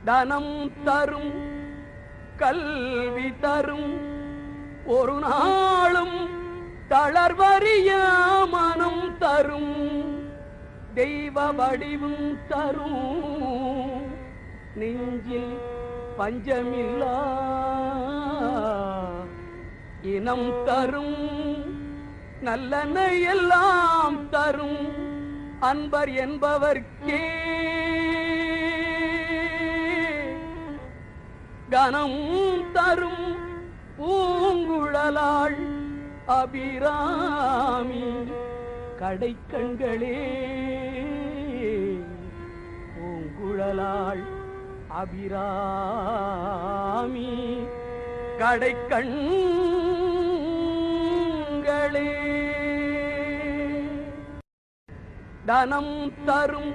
தனம் தரும் கல்வி தரும் ஒரு நாளும் தளர்வறிய மனம் தரும் தெய்வ வடிவும் தரும் நெஞ்சில் பஞ்சமில்லா இனம் தரும் நல்லன எல்லாம் தரும் அன்பர் என்பவர்க்கே கனம் தரும் பூங்குழலாள் அபிராமி கடைக்கண்களே பூங்குழலாள் அபிராமி கடைக்கண்களே தனம் தரும்